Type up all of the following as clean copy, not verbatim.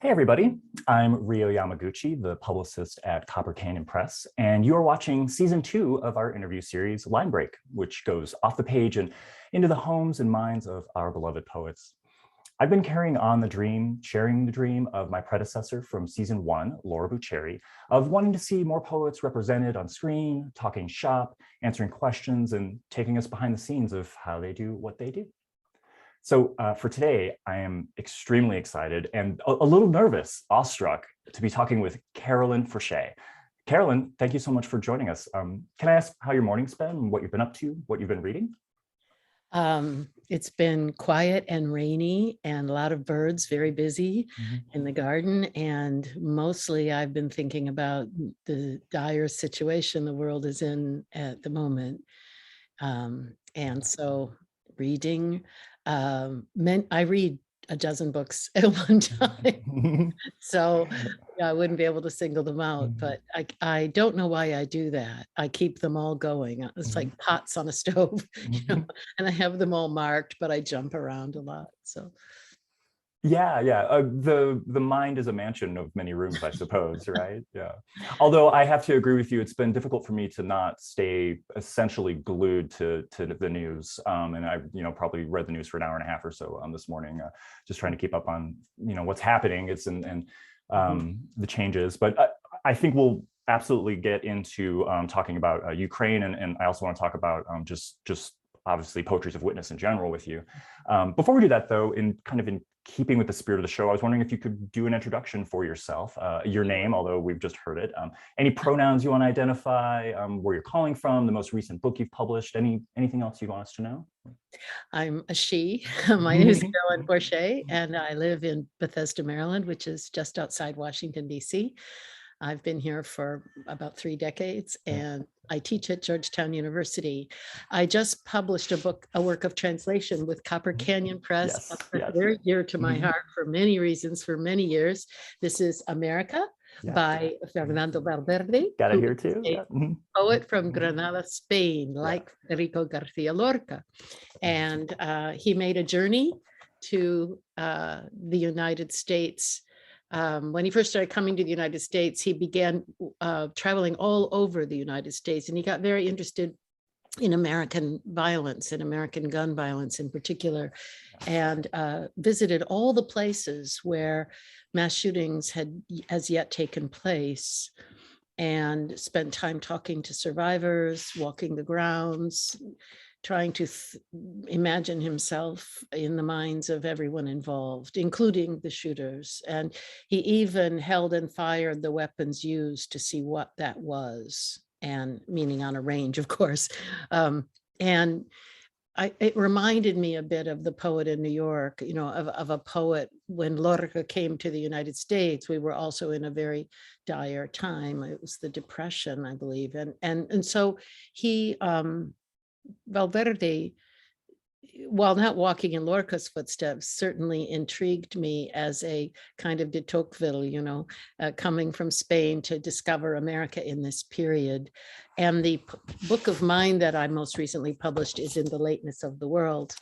Hey everybody, I'm Ryo Yamaguchi, the publicist at Canyon Press, and you are watching season 2 of our interview series, Line Break, which goes off the page and into the homes and minds of our beloved poets. I've been carrying on the dream, sharing the dream of my predecessor from season 1, Laura Buccieri, of wanting to see more poets represented on screen, talking shop, answering questions, and taking us behind the scenes of how they do what they do. So for today, I am extremely excited and a little nervous, awestruck to be talking with Carolyn Forché. Carolyn, thank you so much for joining us. Can I ask how your morning's been, what you've been up to, what you've been reading? It's been quiet and rainy and a lot of birds, very busy in the garden. And mostly I've been thinking about the dire situation the world is in at the moment. And so reading, I read a dozen books at one time. So yeah, I wouldn't be able to single them out, but I don't know why I do that. I keep them all going. It's like pots on a stove, and I have them all marked, but I jump around a lot. So Yeah. The mind is a mansion of many rooms, I suppose, right? Yeah. Although I have to agree with you, it's been difficult for me to not stay essentially glued to the news. And I, probably read the news for an hour and a half or so this morning, just trying to keep up on, what's happening. It's and the changes. But I think we'll absolutely get into talking about Ukraine, and I also want to talk about just obviously poetries of witness in general with you. Before we do that, though, in keeping with the spirit of the show, I was wondering if you could do an introduction for yourself, your name, although we've just heard it, any pronouns you want to identify, where you're calling from, the most recent book you've published, anything else you want us to know? I'm a she. My name is Carolyn Forché, and I live in Bethesda, Maryland, which is just outside Washington, D.C. I've been here for about 3 decades, and I teach at Georgetown University. I just published a work of translation with Canyon Press, very dear to my heart for many reasons, for many years. This is America by Fernando Valverde. Got it here too. Poet from Granada, Spain, like Federico Garcia Lorca. And he made a journey to the United States. When he first started coming to the United States, he began traveling all over the United States, and he got very interested in American violence and American gun violence in particular, and visited all the places where mass shootings had as yet taken place, and spent time talking to survivors, walking the grounds, trying to imagine himself in the minds of everyone involved, including the shooters. And he even held and fired the weapons used to see what that was, and meaning on a range, of course. It reminded me a bit of the poet in New York, of a poet. When Lorca came to the United States, we were also in a very dire time. It was the Depression, I believe. And so he, Valverde, while not walking in Lorca's footsteps, certainly intrigued me as a kind of de Tocqueville, coming from Spain to discover America in this period. And the book of mine that I most recently published is In the Lateness of the World,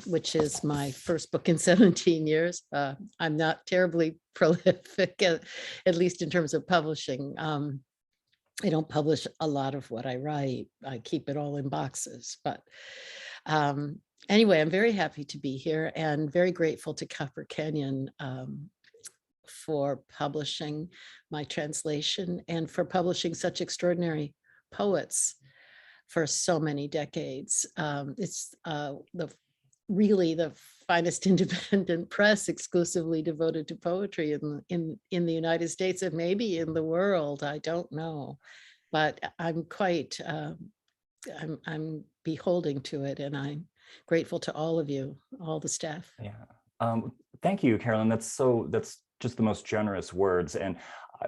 which is my first book in 17 years. I'm not terribly prolific, at least in terms of publishing. I don't publish a lot of what I write. I keep it all in boxes. But anyway, I'm very happy to be here and very grateful to Copper Canyon for publishing my translation and for publishing such extraordinary poets for so many decades. It's really the finest independent press exclusively devoted to poetry in the United States, and maybe in the world. I don't know, but I'm quite I'm beholding to it, and I'm grateful to all of you, all the staff. Thank you, Carolyn. That's just the most generous words, and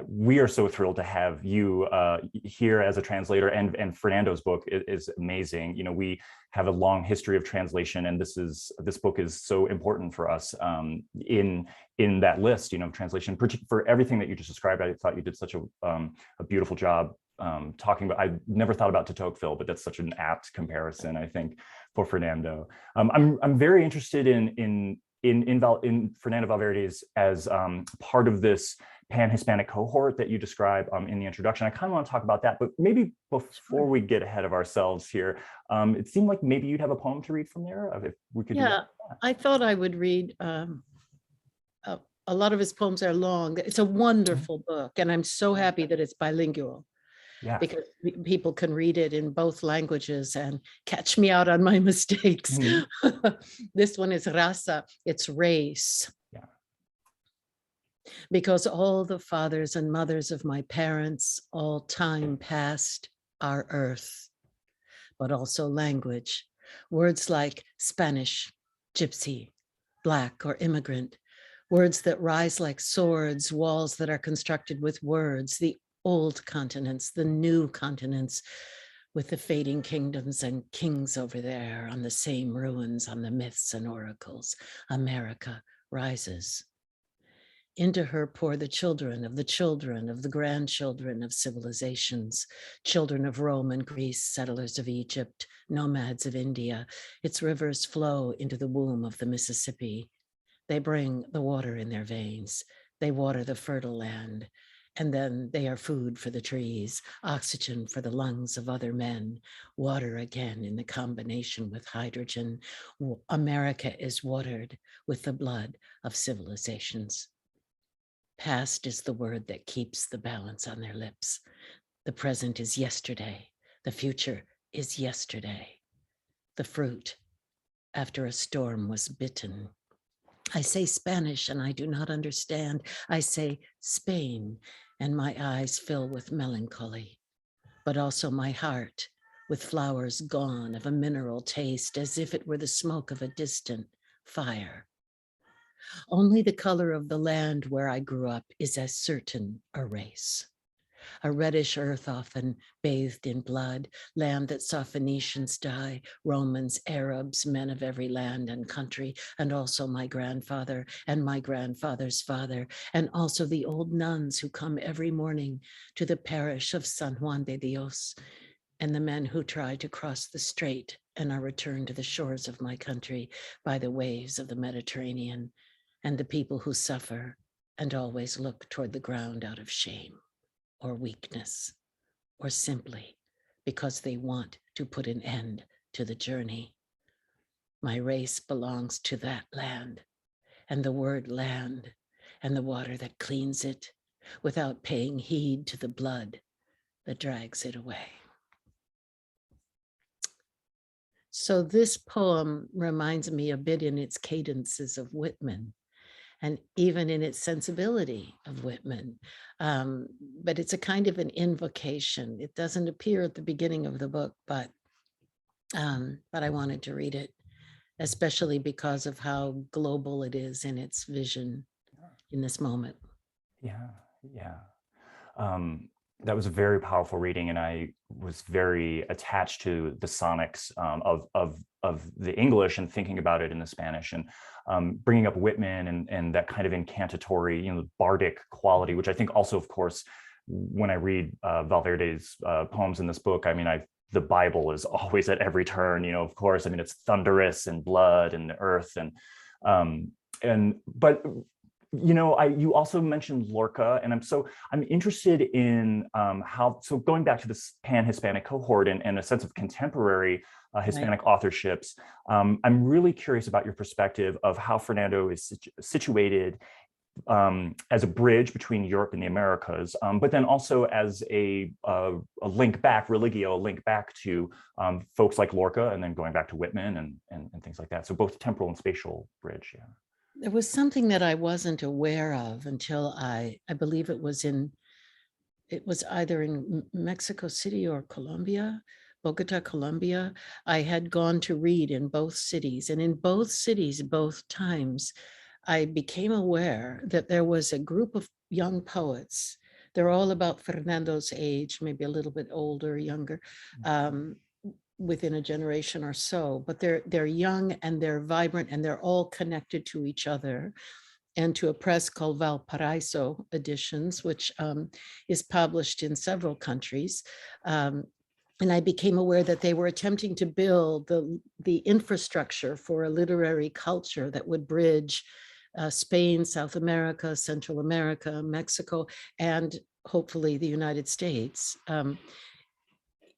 we are so thrilled to have you here as a translator, and Fernando's book is amazing. We have a long history of translation, and this book is so important for us in that list, translation, for everything that you just described. I thought you did such a beautiful job talking about. I never thought about de Tocqueville, but that's such an apt comparison, I think, for Fernando. I'm very interested in in Fernando Valverde's as part of this pan-Hispanic cohort that you describe in the introduction. I kind of want to talk about that, but maybe before we get ahead of ourselves here, it seemed like maybe you'd have a poem to read from there, if we could do that. I thought I would read, a lot of his poems are long. It's a wonderful book, and I'm so happy that it's bilingual. Yeah. Because people can read it in both languages and catch me out on my mistakes. Mm-hmm. This one is raza, it's race. Yeah. Because all the fathers and mothers of my parents, all time past, are earth, but also language. Words like Spanish, gypsy, black, or immigrant. Words that rise like swords, walls that are constructed with words, the old continents, the new continents, with the fading kingdoms and kings over there on the same ruins, on the myths and oracles. America rises. Into her pour the children of the grandchildren of civilizations, children of Rome and Greece, settlers of Egypt, nomads of India. Its rivers flow into the womb of the Mississippi. They bring the water in their veins. They water the fertile land. And then they are food for the trees, oxygen for the lungs of other men, water again in the combination with hydrogen. America is watered with the blood of civilizations. Past is the word that keeps the balance on their lips. The present is yesterday. The future is yesterday. The fruit after a storm was bitten. I say Spanish and I do not understand. I say Spain and my eyes fill with melancholy, but also my heart with flowers gone of a mineral taste, as if it were the smoke of a distant fire. Only the color of the land where I grew up is as certain a race. A reddish earth often bathed in blood, land that saw Phoenicians die, Romans, Arabs, men of every land and country, and also my grandfather and my grandfather's father, and also the old nuns who come every morning to the parish of San Juan de Dios, and the men who try to cross the strait and are returned to the shores of my country by the waves of the Mediterranean, and the people who suffer and always look toward the ground out of shame or weakness, or simply because they want to put an end to the journey. My race belongs to that land, and the word land, and the water that cleans it, without paying heed to the blood that drags it away. So this poem reminds me a bit in its cadences of Whitman, and even in its sensibility of Whitman. But it's a kind of an invocation. It doesn't appear at the beginning of the book, but I wanted to read it, especially because of how global it is in its vision in this moment. Yeah. That was a very powerful reading, and I was very attached to the sonics of the English and thinking about it in the Spanish, and bringing up Whitman and that kind of incantatory, bardic quality, which I think also, of course, when I read Valverde's poems in this book, I mean, the Bible is always at every turn, of course. I mean, it's thunderous and blood and the earth, but you also mentioned Lorca, and I'm interested in so going back to this pan-Hispanic cohort and a sense of contemporary Hispanic authorships. I'm really curious about your perspective of how Fernando is situated as a bridge between Europe and the Americas, but then also as a link back, religio, link back to folks like Lorca, and then going back to Whitman and things like that. So both temporal and spatial bridge. Yeah. There was something that I wasn't aware of until I believe it was either in Mexico City or Colombia, Bogota, Colombia. I had gone to read in both cities, and in both cities, both times, I became aware that there was a group of young poets. They're all about Fernando's age, maybe a little bit older, younger, within a generation or so, but they're young and they're vibrant and they're all connected to each other and to a press called Valparaiso Editions, which is published in several countries. and I became aware that they were attempting to build the infrastructure for a literary culture that would bridge Spain, South America, Central America, Mexico, and hopefully the United States.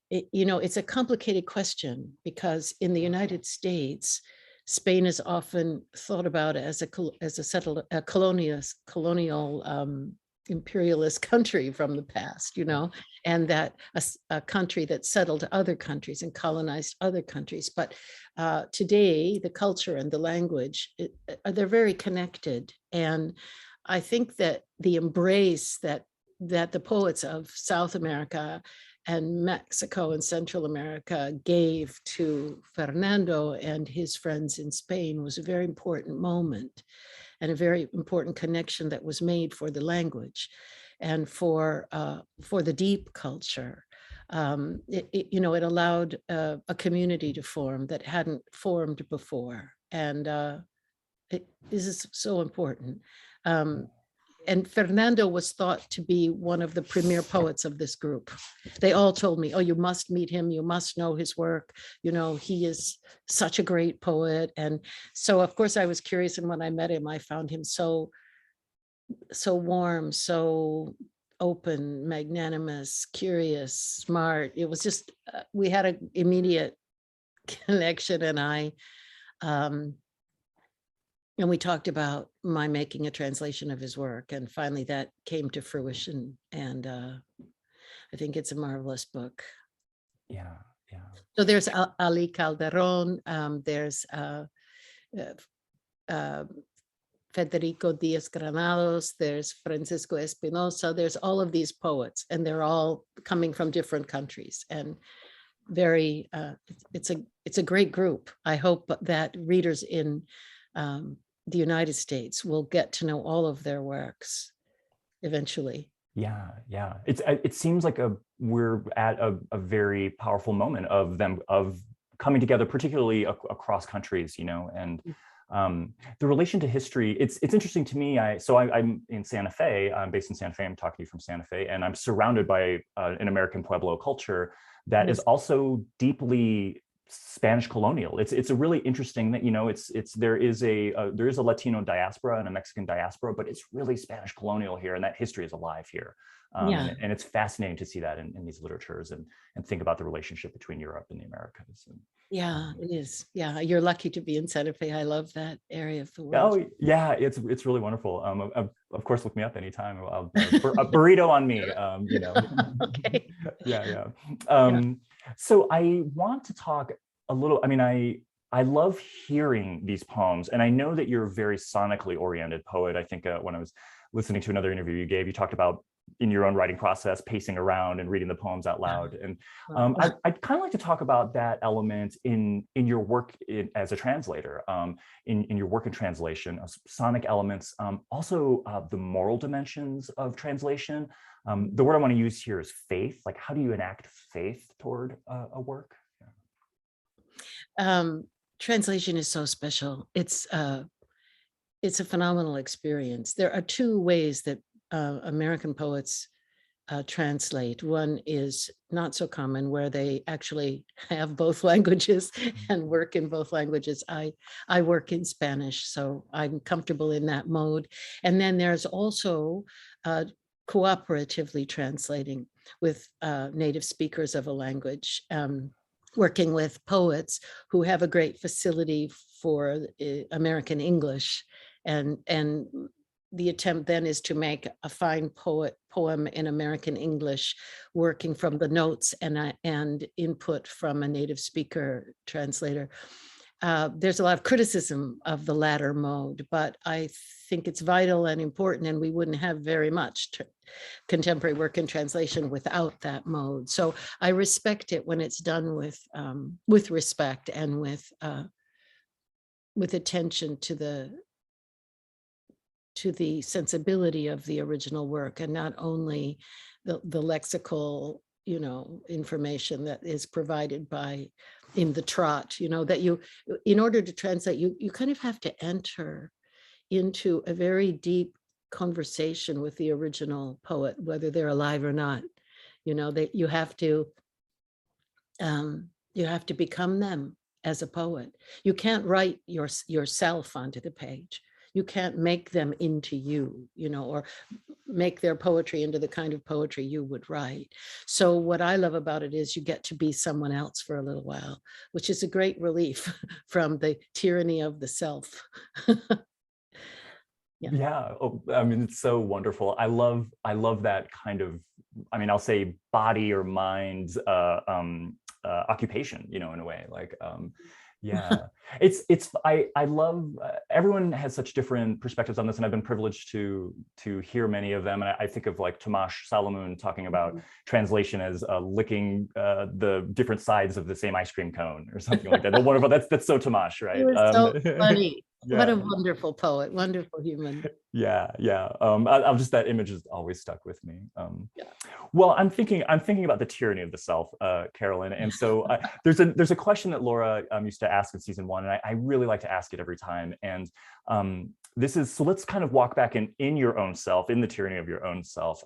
It's a complicated question because in the United States, Spain is often thought about as a colonial imperialist country from the past, and that a country that settled other countries and colonized other countries. But today, the culture and the language, they're very connected. And I think that the embrace that the poets of South America and Mexico and Central America gave to Fernando and his friends in Spain was a very important moment, and a very important connection that was made for the language and for the deep culture. It allowed a community to form that hadn't formed before, and this is so important. And Fernando was thought to be one of the premier poets of this group. They all told me, oh, you must meet him. You must know his work. He is such a great poet. And so, of course, I was curious. And when I met him, I found him so warm, so open, magnanimous, curious, smart. It was just, we had an immediate connection. And we talked about my making a translation of his work, and finally that came to fruition. And I think it's a marvelous book. Yeah, yeah. So there's Ali Calderon, there's Federico Diaz Granados, there's Francisco Espinosa, there's all of these poets, and they're all coming from different countries, and very, it's a great group. I hope that readers in the United States will get to know all of their works eventually. Yeah, yeah. It seems like we're at a very powerful moment of coming together, particularly across countries, and the relation to history. It's interesting to me. I'm in Santa Fe. I'm based in Santa Fe. I'm talking to you from Santa Fe, and I'm surrounded by an American Pueblo culture that is also deeply Spanish colonial. It's a really interesting that there is a Latino diaspora and a Mexican diaspora, but it's really Spanish colonial here, and that history is alive here. And it's fascinating to see that in these literatures and think about the relationship between Europe and the Americas. Yeah, it is. Yeah, you're lucky to be in Santa Fe. I love that area of the world. Oh yeah, it's really wonderful. Of course, look me up anytime. A burrito on me. Okay. Yeah. So I want to talk a little. I mean, I love hearing these poems, and I know that you're a very sonically oriented poet. I think when I was listening to another interview you gave, you talked about in your own writing process, pacing around and reading the poems out loud. And I'd kind of like to talk about that element in your work as a translator, in your work in translation, sonic elements, also the moral dimensions of translation. The word I want to use here is faith. Like, how do you enact faith toward a work? Translation is so special. It's a phenomenal experience. There are two ways that American poets translate. One is not so common, where they actually have both languages and work in both languages. I work in Spanish, so I'm comfortable in that mode. And then there's also cooperatively translating with native speakers of a language, working with poets who have a great facility for American English, and the attempt then is to make a fine poem in American English, working from the notes and input from a native speaker translator. There's a lot of criticism of the latter mode, but I think it's vital and important, and we wouldn't have very much contemporary work in translation without that mode. So I respect it when it's done with respect and with attention to the sensibility of the original work, and not only the lexical, information that is provided in the trot, that in order to translate, you kind of have to enter into a very deep conversation with the original poet, whether they're alive or not. That you have to You have to become them as a poet. You can't write yourself onto the page. You can't make them into you, or make their poetry into the kind of poetry you would write. So what I love about it is you get to be someone else for a little while, which is a great relief from the tyranny of the self. Yeah. Oh, I mean, it's so wonderful. I love that kind of, I mean, I'll say body or mind occupation, in a way. Like, yeah, I love, everyone has such different perspectives on this, and I've been privileged to hear many of them. And I think of like Tomasz Salomon talking about translation as licking the different sides of the same ice cream cone or something like that. That's so Tomasz, right? It was so funny. Yeah. What a wonderful poet, wonderful human. Yeah. I'll just, that image has always stuck with me. Well, I'm thinking about the tyranny of the self, Carolyn. And so there's a question that Laura used to ask in season 1, and I really like to ask it every time. And this is, so let's kind of walk back in your own self, in the tyranny of your own self,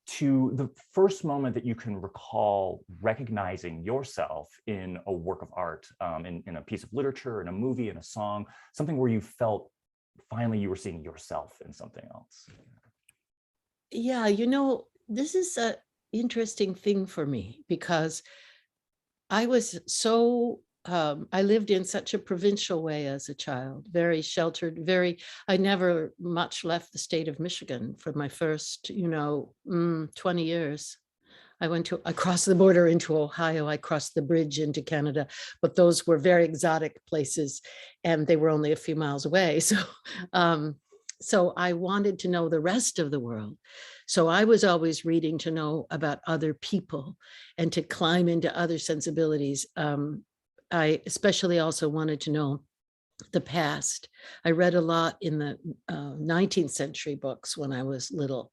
to the first moment that you can recall recognizing yourself in a work of art, in a piece of literature, in a movie, in a song, something where you felt finally you were seeing yourself in something else. Yeah, this is an interesting thing for me, because I was so I lived in such a provincial way as a child, very sheltered, I never much left the state of Michigan for my first, 20 years. I crossed the border into Ohio, I crossed the bridge into Canada, but those were very exotic places and they were only a few miles away. So I wanted to know the rest of the world. So I was always reading to know about other people and to climb into other sensibilities. I especially also wanted to know the past. I read a lot in the 19th century books when I was little.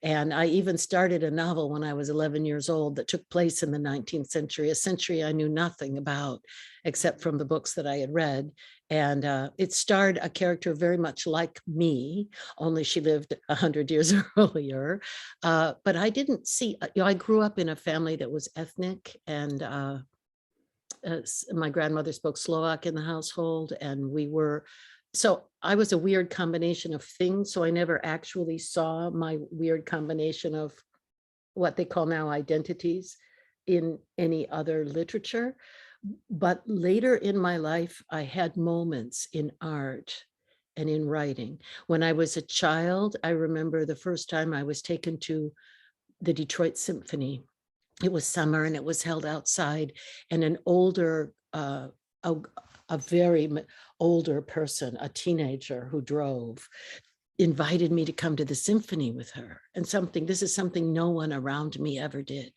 And I even started a novel when I was 11 years old that took place in the 19th century, a century I knew nothing about, except from the books that I had read. And it starred a character very much like me, only she lived 100 years earlier. But I didn't see, I grew up in a family that was ethnic, and my grandmother spoke Slovak in the household, and so I was a weird combination of things. So I never actually saw my weird combination of what they call now identities in any other literature. But later in my life, I had moments in art and in writing. When I was a child, I remember the first time I was taken to the Detroit Symphony. It was summer and it was held outside, and an older, a very older person, a teenager who drove, invited me to come to the symphony with her. And this is something no one around me ever did.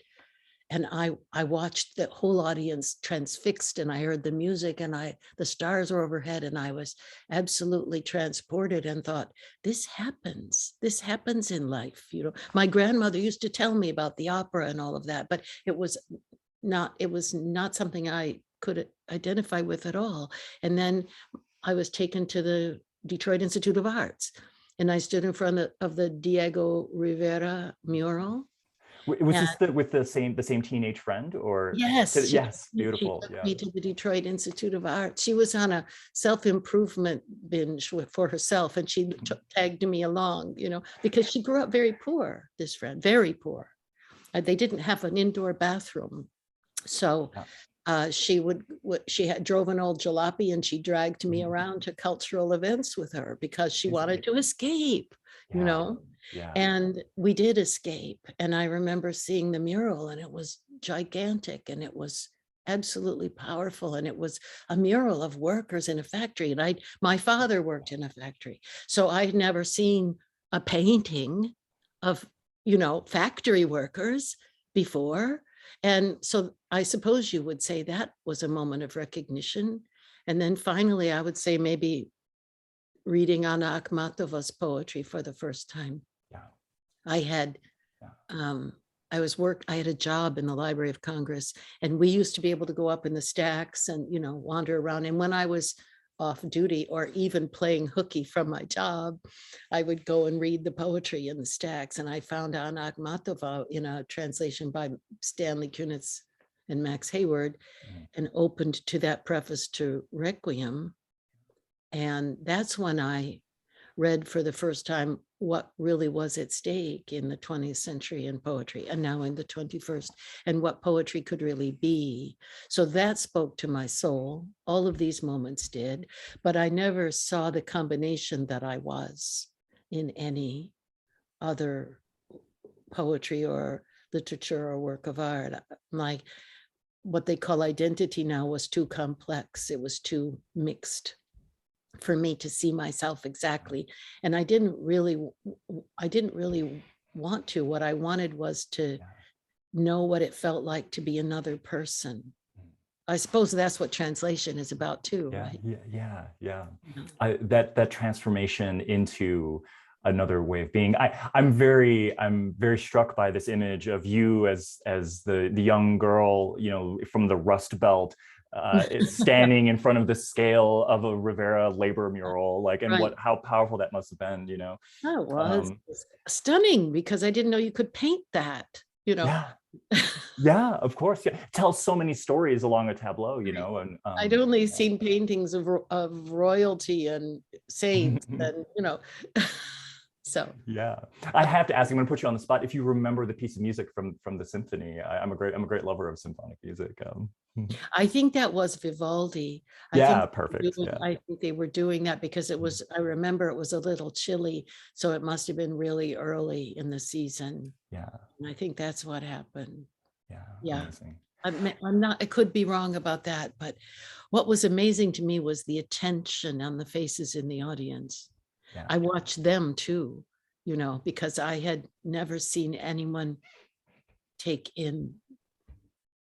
And I watched the whole audience transfixed, and I heard the music, and the stars were overhead, and I was absolutely transported and thought, this happens in life. My grandmother used to tell me about the opera and all of that, but it was not something I could identify with at all. And then I was taken to the Detroit Institute of Arts, and I stood in front of the Diego Rivera mural. Was this with the same teenage friend, or? Yes. Yes, beautiful. She took me to the Detroit Institute of Art. She was on a self-improvement binge for herself, and she tagged me along, because she grew up very poor, this friend, very poor. They didn't have an indoor bathroom. So she drove an old jalopy, and she dragged me around to cultural events with her because she wanted to escape, And we did escape. And I remember seeing the mural, and it was gigantic, and it was absolutely powerful. And it was a mural of workers in a factory. And my father worked in a factory. So I had never seen a painting of, factory workers before. And so I suppose you would say that was a moment of recognition. And then finally, I would say maybe reading Anna Akhmatova's poetry for the first time. I had, I had a job in the Library of Congress, and we used to be able to go up in the stacks and, wander around. And when I was off duty or even playing hooky from my job, I would go and read the poetry in the stacks. And I found Anna Akhmatova in a translation by Stanley Kunitz, and Max Hayward, and opened to that preface to Requiem. And that's when I read for the first time what really was at stake in the 20th century in poetry, and now in the 21st, and what poetry could really be. So that spoke to my soul. All of these moments did, but I never saw the combination that I was in any other poetry or literature or work of art. My, what they call identity now was too complex. It was too mixed for me to see myself exactly. And I didn't really want to. What I wanted was to know what it felt like to be another person. I suppose that's what translation is about too, right? Yeah. That transformation into another way of being. I'm very struck by this image of you as the young girl, you know, from the Rust Belt, standing in front of the scale of a Rivera labor mural, like, and Right. how powerful that must have been, you know. Oh, it was stunning, because I didn't know you could paint that, you know. Yeah, of course. Yeah, tells so many stories along a tableau, you know. And I'd only seen paintings of royalty and saints, and you know. So yeah, I have to ask. I'm going to put you on the spot. If you remember the piece of music from the symphony, I'm a great lover of symphonic music. I think that was Vivaldi. Perfect. I think they were doing that because it was, I remember it was a little chilly, so it must have been really early in the season. Yeah. And I think that's what happened. Yeah. Amazing. I'm not, I could be wrong about that, but what was amazing to me was the attention on the faces in the audience. Yeah. I watched them too, you know, because I had never seen anyone take in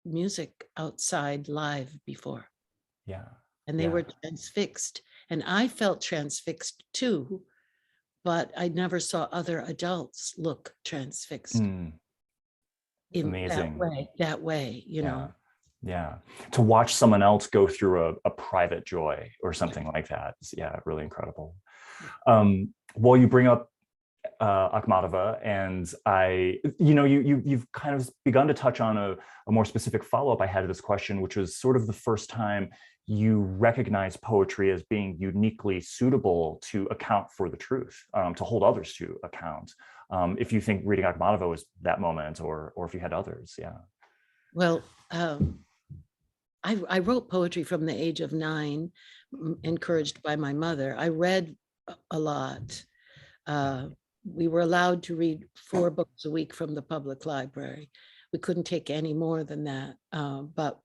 music outside live before. Yeah. And they were transfixed, and I felt transfixed too, but I never saw other adults look transfixed in Amazing. that way, you know. Yeah, to watch someone else go through a private joy or something like that, really incredible. Well, you bring up Akhmatova, and you've kind of begun to touch on a more specific follow-up I had to this question, which was sort of the first time you recognize poetry as being uniquely suitable to account for the truth, to hold others to account. If you think reading Akhmatova was that moment, or if you had others. Well, I wrote poetry from the age of 9, encouraged by my mother. I read a lot. We were allowed to read 4 books a week from the public library. We couldn't take any more than that. But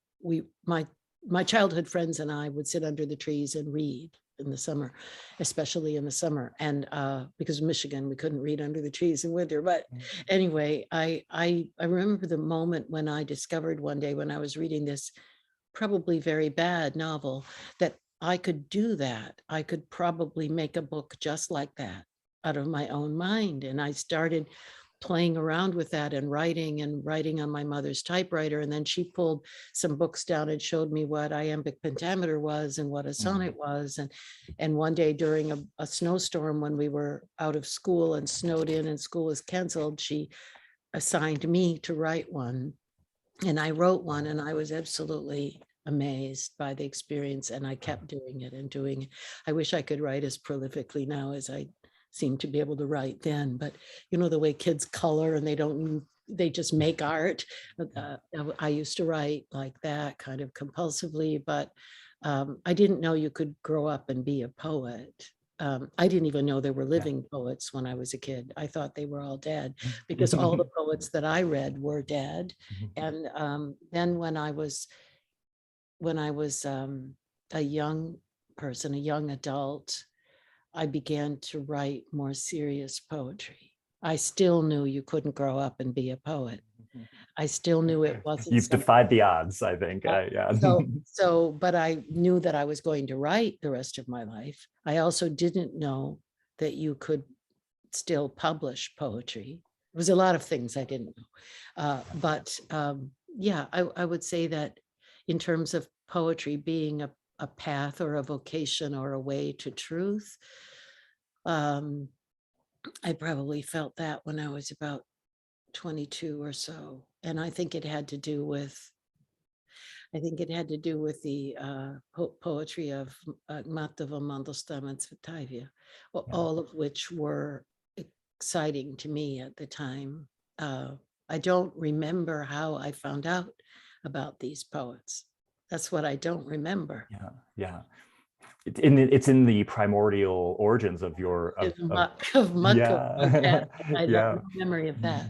my childhood friends and I would sit under the trees and read in the summer, especially in the summer. And because of Michigan, we couldn't read under the trees in winter. But anyway, I remember the moment when I discovered one day when I was reading this probably very bad novel that I could do that. I could probably make a book just like that out of my own mind. And I started playing around with that and writing on my mother's typewriter. And then she pulled some books down and showed me what iambic pentameter was and what a sonnet was. And one day during a snowstorm, when we were out of school and snowed in and school was canceled, she assigned me to write one. And I wrote one, and I was absolutely amazed by the experience. And I kept doing it and doing it. I wish I could write as prolifically now as I seem to be able to write then. But you know, the way kids color and they just make art. I used to write like that kind of compulsively, but I didn't know you could grow up and be a poet. I didn't even know there were living poets when I was a kid. I thought they were all dead because all the poets that I read were dead. And then when I was a young person, a young adult, I began to write more serious poety. I still knew you couldn't grow up and be a poet. I still knew it wasn't. You've defied the odds, I think. But I knew that I was going to write the rest of my life. I also didn't know that you could still publish poetry. There was a lot of things I didn't know. I would say that in terms of poetry being a path or a vocation or a way to truth, I probably felt that when I was about 22 or so. And I think it had to do with I think it had to do with the poetry of Matova Mandelstam and Tsvetaeva, all of which were exciting to me at the time. I don't remember how I found out about these poets. That's what I don't remember. Yeah. It's in the primordial origins of your Yeah. I yeah. love the memory of that.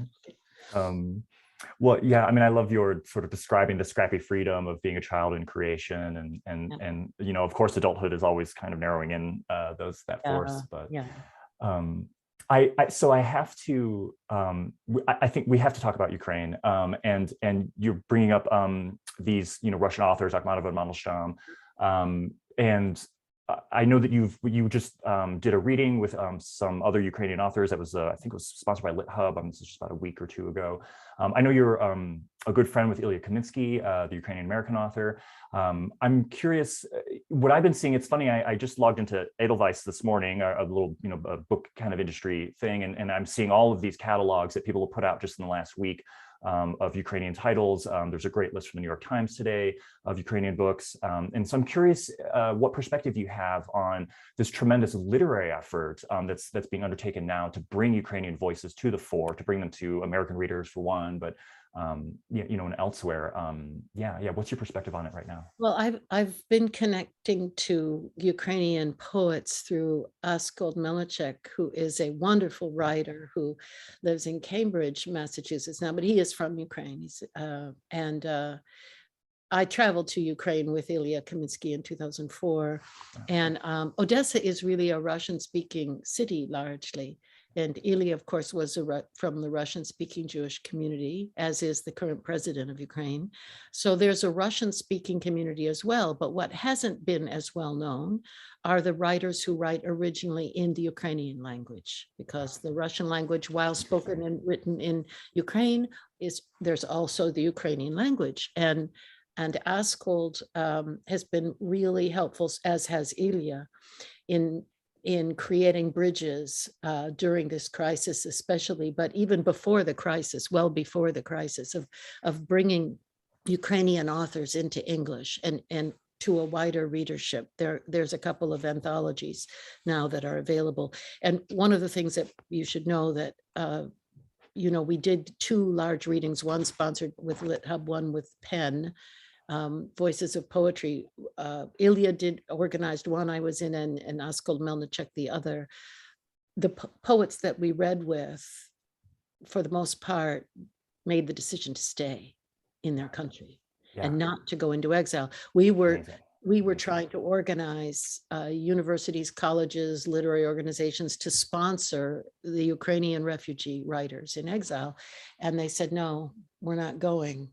Well, yeah, I mean, I love your sort of describing the scrappy freedom of being a child in creation, and you know, of course, adulthood is always kind of narrowing in that force. But so I have to. I think we have to talk about Ukraine, and you're bringing up these, you know, Russian authors, Akhmatova and Mandelstam, and I know that you just did a reading with some other Ukrainian authors that was, I think it was sponsored by LitHub. This is just about a week or two ago. I know you're a good friend with Ilya Kaminsky, the Ukrainian-American author. I'm curious, what I've been seeing, it's funny, I just logged into Edelweiss this morning, a little, you know, a book kind of industry thing, and I'm seeing all of these catalogs that people have put out just in the last week of Ukrainian titles. There's a great list from the New York Times today of Ukrainian books. And so I'm curious what perspective you have on this tremendous literary effort that's being undertaken now to bring Ukrainian voices to the fore, to bring them to American readers for one, but you know, and elsewhere. What's your perspective on it right now? Well, I've been connecting to Ukrainian poets through Askold Melnichek, who is a wonderful writer who lives in Cambridge, Massachusetts now, but he is from Ukraine. I traveled to Ukraine with Ilya Kaminsky in 2004, and Odessa is really a Russian-speaking city largely. And Ilya, of course, was from the Russian-speaking Jewish community, as is the current president of Ukraine. So there's a Russian-speaking community as well. But what hasn't been as well known are the writers who write originally in the Ukrainian language, because the Russian language, while spoken and written in Ukraine, there's also the Ukrainian language. And Askold has been really helpful, as has Ilya, in creating bridges during this crisis, especially, but even before the crisis, well before the crisis, of bringing Ukrainian authors into English and to a wider readership. There's a couple of anthologies now that are available. And one of the things that you should know that, you know, we did 2 large readings, one sponsored with LitHub, one with Penn, Voices of Poetry. Ilya organized one I was in, and Askold Melnichek the other. The poets that we read with, for the most part, made the decision to stay in their country and not to go into exile. We were trying to organize universities, colleges, literary organizations to sponsor the Ukrainian refugee writers in exile. And they said, no, we're not going.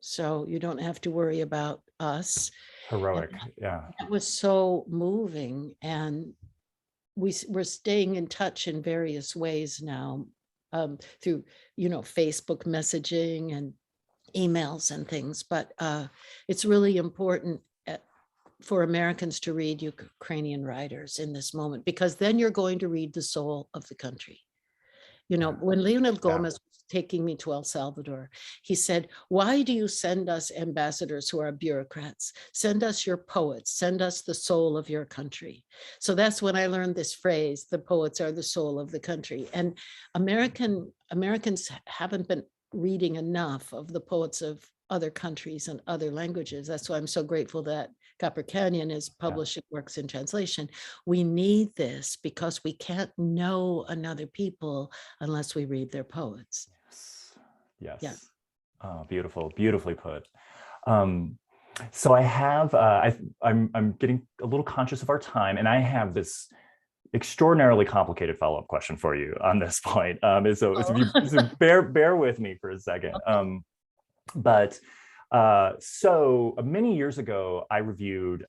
So you don't have to worry about us. Heroic, yeah. That was so moving. And we're staying in touch in various ways now through, you know, Facebook messaging and emails and things. But it's really important for Americans to read Ukrainian writers in this moment, because then you're going to read the soul of the country. You know, when Leonid Gomez was taking me to El Salvador, he said, why do you send us ambassadors who are bureaucrats? Send us your poets, send us the soul of your country. So that's when I learned this phrase, the poets are the soul of the country. And Americans haven't been reading enough of the poets of other countries and other languages. That's why I'm so grateful that Copper Canyon is publishing works in translation. We need this because we can't know another people unless we read their poets. Yes. Yeah. Oh, beautiful, beautifully put. So I have, I'm getting a little conscious of our time, and I have this extraordinarily complicated follow-up question for you on this point. So bear with me for a second. Okay. So many years ago, I reviewed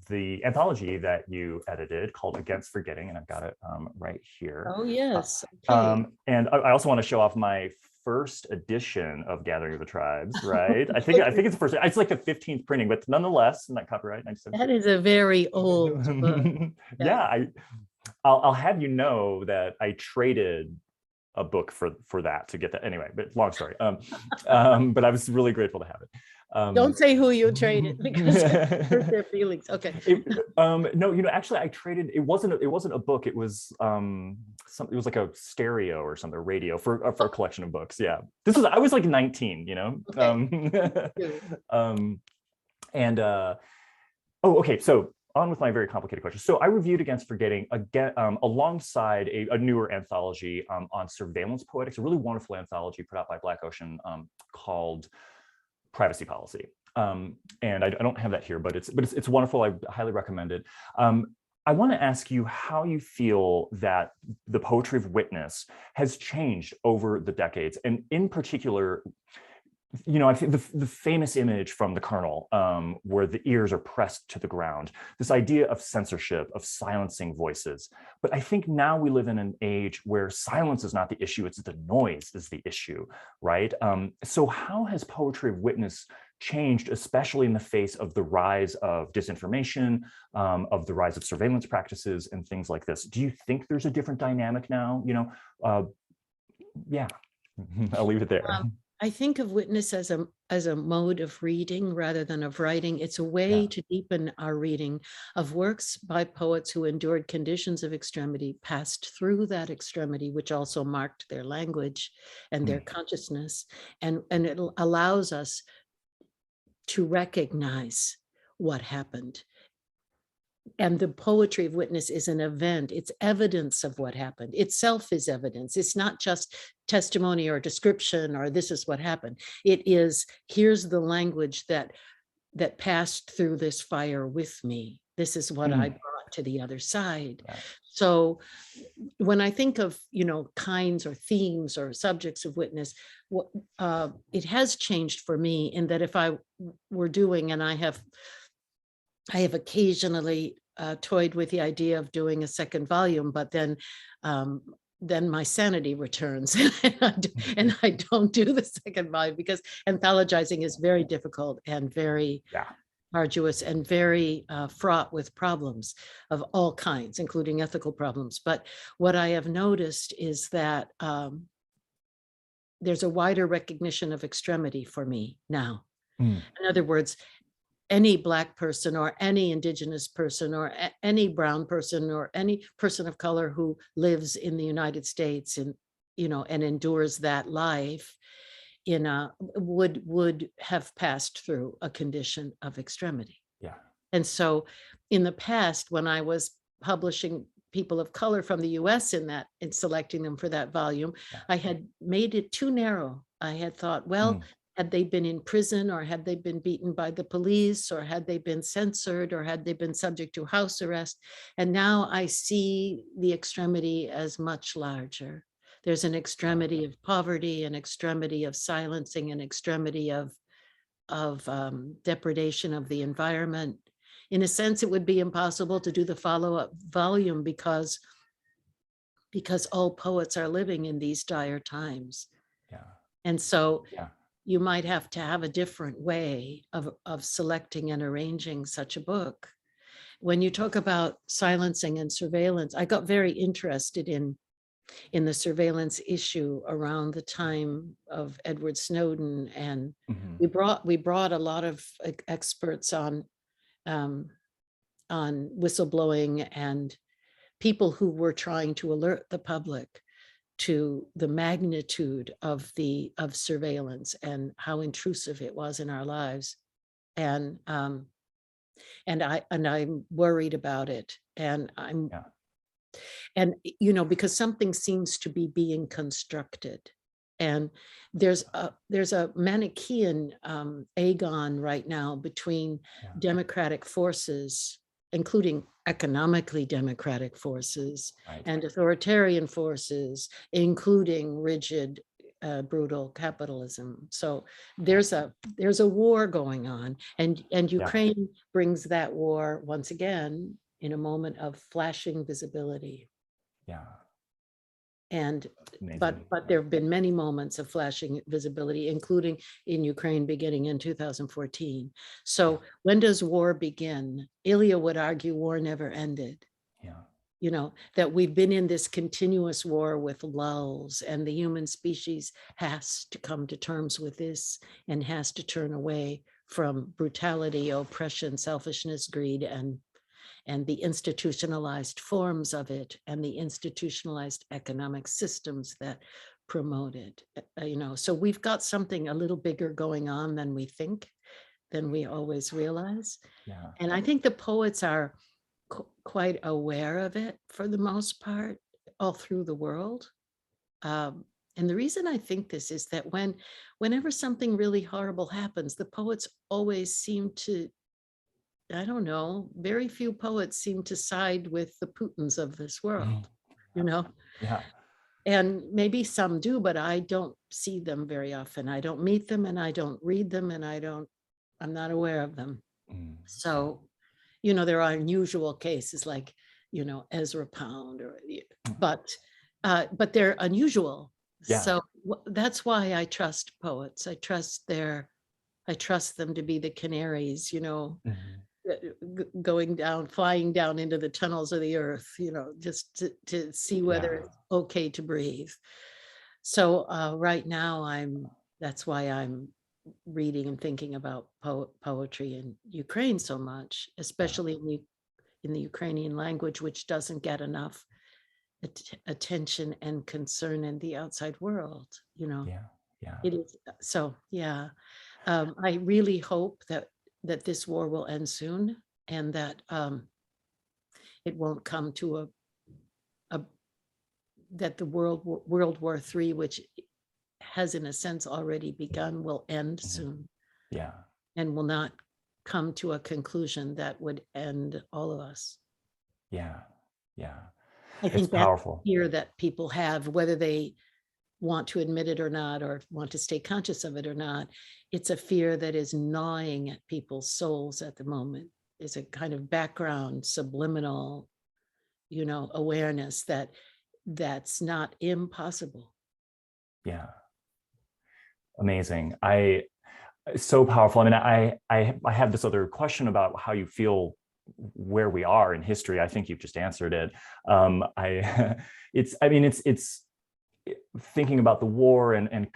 the anthology that you edited called Against Forgetting, and I've got it right here. Oh, yes. Okay. And I also want to show off my first edition of Gathering of the Tribes, right? I think it's the first, it's like the 15th printing, but nonetheless, not copyright. That is a very old book. Yeah, I'll have you know that I traded a book for that to get that. Anyway, but long story. But I was really grateful to have it. Don't say who you traded because it hurt their feelings. Okay. No, actually, I traded. It wasn't a book. It was it was like a stereo or something, a radio for a collection of books. Yeah, I was like 19. Okay. Okay. So on with my very complicated question. So I reviewed Against Forgetting again alongside a newer anthology on surveillance poetics, a really wonderful anthology put out by Black Ocean called Privacy Policy. And I don't have that here, but it's wonderful. I highly recommend it. I want to ask you how you feel that the poetry of witness has changed over the decades, and in particular, I think the famous image from The Colonel, where the ears are pressed to the ground, this idea of censorship, of silencing voices. But I think now we live in an age where silence is not the issue, it's the noise is the issue, right? So how has poetry of witness changed, especially in the face of the rise of disinformation, of the rise of surveillance practices and things like this? Do you think there's a different dynamic now? Yeah, I'll leave it there. I think of witness as a mode of reading rather than of writing. It's a way to deepen our reading of works by poets who endured conditions of extremity, passed through that extremity, which also marked their language and their consciousness. And it allows us to recognize what happened. And the poetry of witness is an event. It's evidence of what happened. Itself is evidence. It's not just testimony or description or this is what happened. It is, here's the language that passed through this fire with me. This is what I brought to the other side. Yeah. So when I think of, kinds or themes or subjects of witness, it has changed for me in that if I were doing, and I have occasionally toyed with the idea of doing a second volume, but then my sanity returns and I don't do the second volume because anthologizing is very difficult and very arduous and very fraught with problems of all kinds, including ethical problems. But what I have noticed is that there's a wider recognition of extremity for me now. In other words, any Black person or any Indigenous person or any brown person or any person of color who lives in the United States and, and endures that life would have passed through a condition of extremity. Yeah. And so in the past, when I was publishing people of color from the US in selecting them for that volume, I had made it too narrow. I had thought, well, had they been in prison or had they been beaten by the police or had they been censored or had they been subject to house arrest? And now I see the extremity as much larger. There's an extremity of poverty, an extremity of silencing, an extremity of depredation of the environment. In a sense, it would be impossible to do the follow-up volume because all poets are living in these dire times. Yeah. And so you might have to have a different way of selecting and arranging such a book. When you talk about silencing and surveillance, I got very interested in the surveillance issue around the time of Edward Snowden, and we brought a lot of experts on whistleblowing and people who were trying to alert the public to the magnitude of surveillance and how intrusive it was in our lives, and I'm worried about it, and because something seems to be being constructed, and there's a Manichaean agon right now between democratic forces, including economically democratic forces, and authoritarian forces, including rigid, brutal capitalism. So there's a war going on, and Ukraine brings that war once again in a moment of flashing visibility. Yeah. And but there have been many moments of flashing visibility, including in Ukraine beginning in 2014. So when does war begin? Ilya would argue war never ended. Yeah. you know, that we've been in this continuous war with lulls, and the human species has to come to terms with this and has to turn away from brutality, oppression, selfishness, greed, and the institutionalized forms of it, and the institutionalized economic systems that promote it. You know, so we've got something a little bigger going on than we think, than we always realize. Yeah. And I think the poets are quite aware of it for the most part, all through the world. And the reason I think this is that whenever something really horrible happens, the poets always seem to, I don't know, very few poets seem to side with the Putins of this world, you know? Yeah. And maybe some do, but I don't see them very often. I don't meet them, and I don't read them, and I'm not aware of them. So, you know, there are unusual cases like, you know, Ezra Pound, or, but they're unusual. Yeah. So that's why I trust poets. I trust them to be the canaries, you know, going down, flying down into the tunnels of the earth, you know, just to see whether it's okay to breathe. So right now that's why I'm reading and thinking about poetry in Ukraine so much, especially in the Ukrainian language, which doesn't get enough attention and concern in the outside world, you know. It is. So I really hope that this war will end soon, and that it won't come to that the World War III, which has in a sense already begun, will end soon. Yeah. And will not come to a conclusion that would end all of us. Yeah. Yeah. I think It's that's powerful. the fear that people have, whether they want to admit it or not, or want to stay conscious of it or not. It's a fear that is gnawing at people's souls at the moment. It's a kind of background, subliminal, you know, awareness that that's not impossible. Yeah. Amazing. So powerful. I mean, I have this other question about how you feel where we are in history. I think you've just answered it. It's thinking about the war and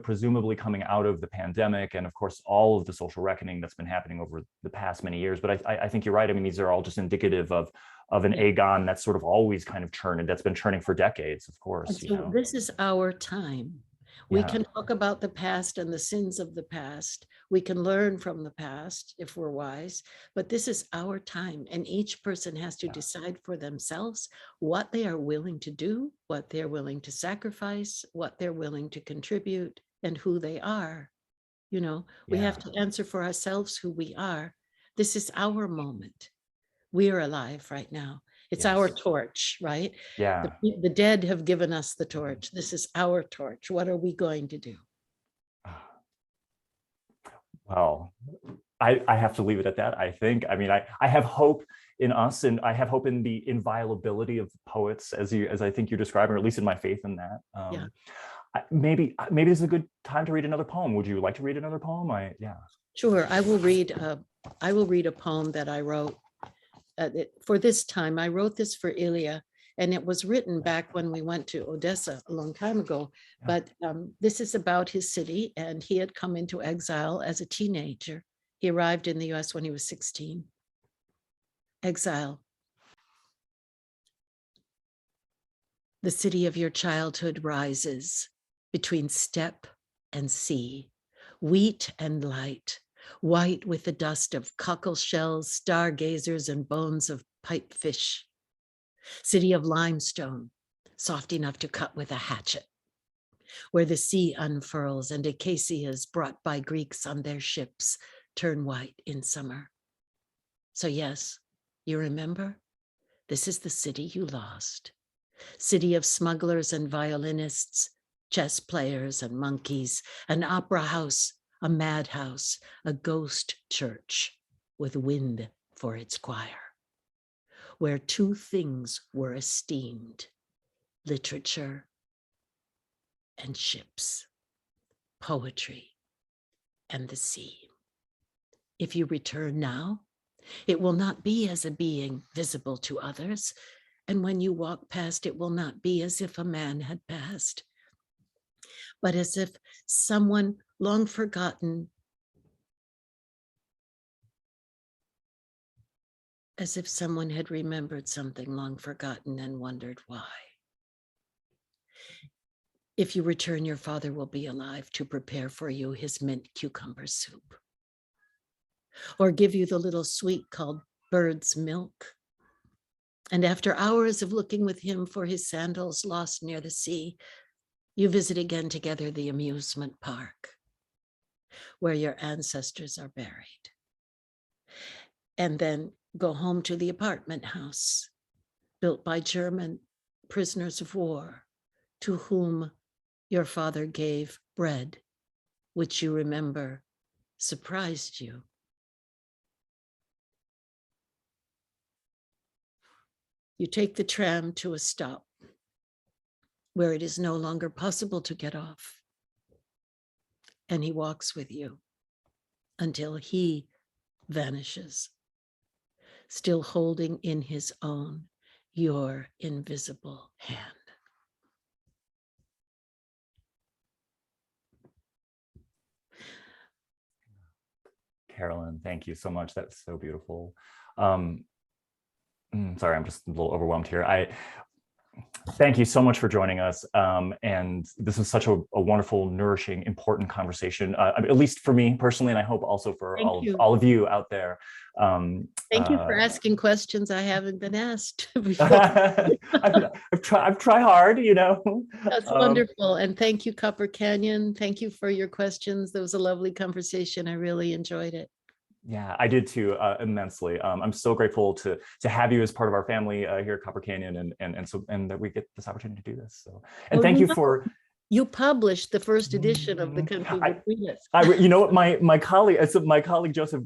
presumably coming out of the pandemic, and of course all of the social reckoning that's been happening over the past many years. But I think you're right. I mean, these are all just indicative of an agon that's sort of always kind of churning, that's been churning for decades, of course. So this is our time. We can talk about the past and the sins of the past. We can learn from the past if we're wise, but this is our time, and each person has to decide for themselves what they are willing to do, what they're willing to sacrifice, what they're willing to contribute, and who they are. You know, we have to answer for ourselves who we are. This is our moment. We are alive right now. It's our torch, right? Yeah. The dead have given us the torch. This is our torch. What are we going to do? Well, I have to leave it at that, I think. I mean, I have hope in us, and I have hope in the inviolability of poets, as I think you're describing, or at least in my faith in that. Maybe this is a good time to read another poem. Would you like to read another poem? Sure. I will read a poem that I wrote. For this time, I wrote this for Ilya, and it was written back when we went to Odessa a long time ago. But this is about his city, and he had come into exile as a teenager. He arrived in the US when he was 16. Exile. The city of your childhood rises between steppe and sea, wheat and light, white with the dust of cockle shells, stargazers, and bones of pipefish. City of limestone, soft enough to cut with a hatchet, where the sea unfurls and acacias brought by Greeks on their ships turn white in summer. So yes, you remember? This is the city you lost. City of smugglers and violinists, chess players and monkeys, an opera house, a madhouse, a ghost church with wind for its choir, where two things were esteemed, literature and ships, poetry and the sea. If you return now, It will not be as a being visible to others. And when you walk past, it will not be as if a man had passed, but as if someone long forgotten, as if someone had remembered something long forgotten and wondered why. If you return, your father will be alive to prepare for you his mint cucumber soup, or give you the little sweet called bird's milk. And after hours of looking with him for his sandals lost near the sea, you visit again together the amusement park where your ancestors are buried. And then go home to the apartment house built by German prisoners of war to whom your father gave bread, which you remember surprised you. You take the tram to a stop where it is no longer possible to get off. And he walks with you until he vanishes, still holding in his own your invisible hand. Carolyn, thank you so much. That's so beautiful. Sorry, I'm just a little overwhelmed here. Thank you so much for joining us. And this was such a wonderful, nourishing, important conversation, at least for me personally, and I hope also for all of you out there. Thank you for asking questions I haven't been asked before. I've tried hard, you know. That's wonderful. And thank you, Copper Canyon. Thank you for your questions. That was a lovely conversation. I really enjoyed it. Yeah, I did too, immensely. I'm so grateful to have you as part of our family here at Copper Canyon, and that we get this opportunity to do this. So, and thank you for. You published the first edition of the Country Between Us. You know what, my colleague Joseph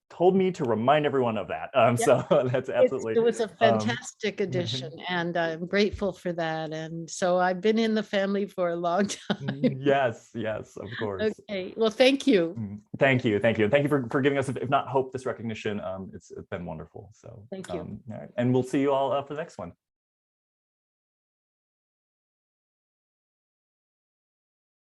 told me to remind everyone of that. So that's absolutely. It was a fantastic edition, and I'm grateful for that. And so I've been in the family for a long time. Yes, of course. Okay, well, thank you. Thank you, and thank you for giving us, if not hope, this recognition. It's been wonderful. So thank you, and we'll see you all for the next one.